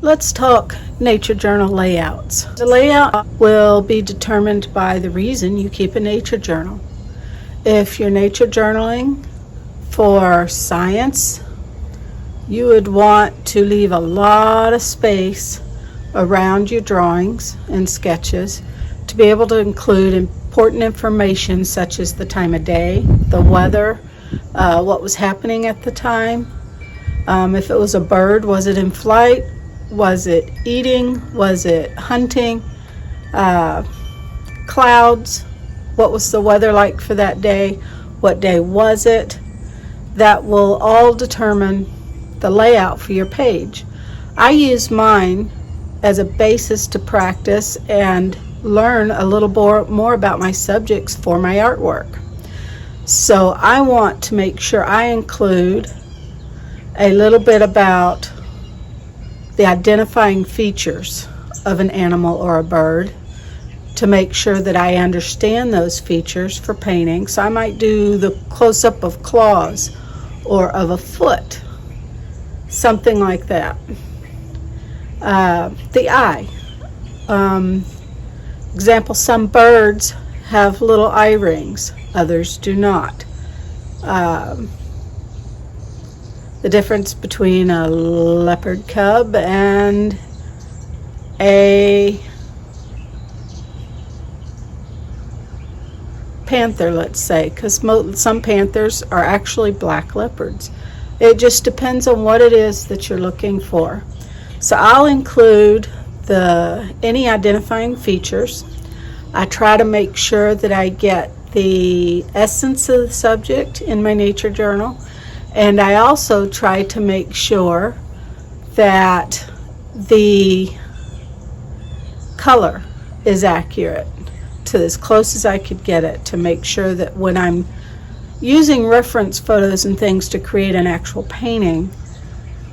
Let's talk nature journal layouts. The layout will be determined by the reason you keep a nature journal. If you're nature journaling for science, you would want to leave a lot of space around your drawings and sketches to be able to include important information such as the time of day, the weather, what was happening at the time. If it was a bird, was it in flight? Was it eating? Was it hunting? Clouds? What was the weather like for that day? What day was it? That will all determine the layout for your page. I use mine as a basis to practice and learn a little more about my subjects for my artwork. So I want to make sure I include a little bit about the identifying features of an animal or a bird to make sure that I understand those features for painting. So I might do the close-up of claws or of a foot, something like that. The eye. Example, some birds have little eye rings, others do not. The difference between a leopard cub and a panther, let's say, because some panthers are actually black leopards. It just depends on what it is that you're looking for. So I'll include any identifying features. I try to make sure that I get the essence of the subject in my nature journal. And I also try to make sure that the color is accurate to as close as I could get it, to make sure that when I'm using reference photos and things to create an actual painting,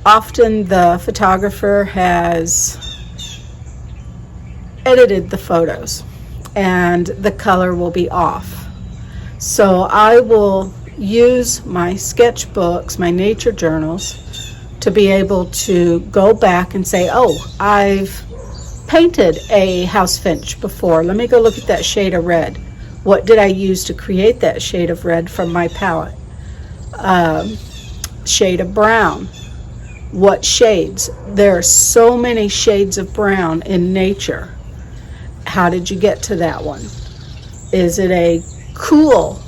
often the photographer has edited the photos and the color will be off. So I will use my sketchbooks, my nature journals, to be able to go back and say, oh, I've painted a house finch before. Let me go look at that shade of red. What did I use to create that shade of red from my palette? Shade of brown. What shades? There are so many shades of brown in nature. How did you get to that one? Is it a cool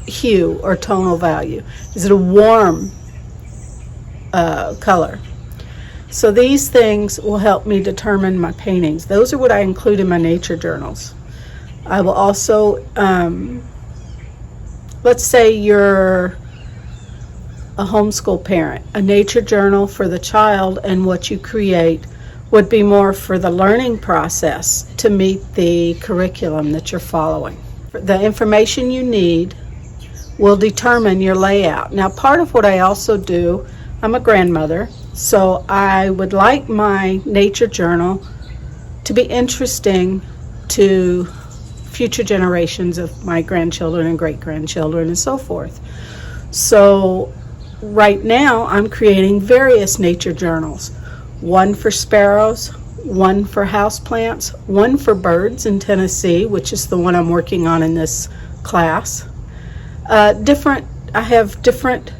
hue or tonal value? Is it a warm color? So these things will help me determine my paintings. Those are what I include in my nature journals. I will also, let's say you're a homeschool parent, a nature journal for the child and what you create would be more for the learning process to meet the curriculum that you're following. The information you need will determine your layout. Now, part of what I also do, I'm a grandmother, so I would like my nature journal to be interesting to future generations of my grandchildren and great-grandchildren and so forth. So right now I'm creating various nature journals, one for sparrows, one for houseplants, one for birds in Tennessee, which is the one I'm working on in this class. I have different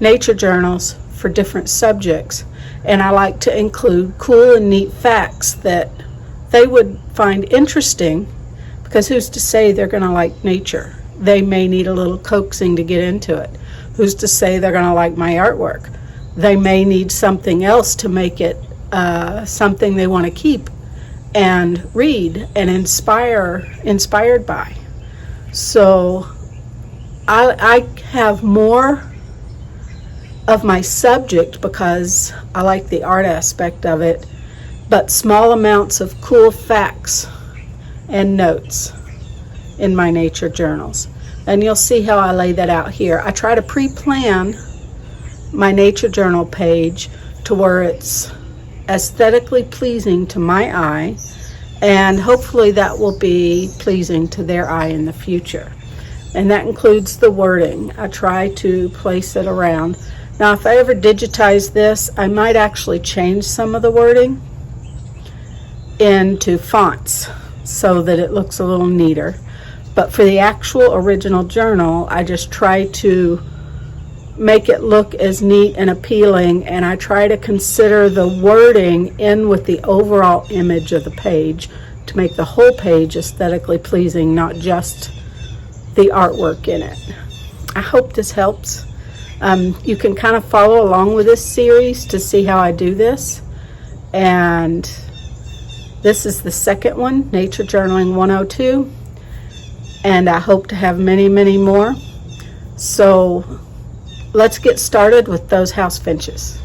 nature journals for different subjects, and I like to include cool and neat facts that they would find interesting, because who's to say they're going to like nature? They may need a little coaxing to get into it. Who's to say they're going to like my artwork? They may need something else to make it something they want to keep and read and inspired by. So I have more of my subject because I like the art aspect of it, but small amounts of cool facts and notes in my nature journals. And you'll see how I lay that out here. I try to pre-plan my nature journal page to where it's aesthetically pleasing to my eye, and hopefully that will be pleasing to their eye in the future. And that includes the wording. I try to place it around Now, if I ever digitize this, I might actually change some of the wording into fonts so that it looks a little neater. But for the actual original journal, I just try to make it look as neat and appealing, and I try to consider the wording in with the overall image of the page to make the whole page aesthetically pleasing, not just the artwork in it. I hope this helps. You can kind of follow along with this series to see how I do this. And this is the second one, Nature Journaling 102. And I hope to have many, many more. So let's get started with those house finches.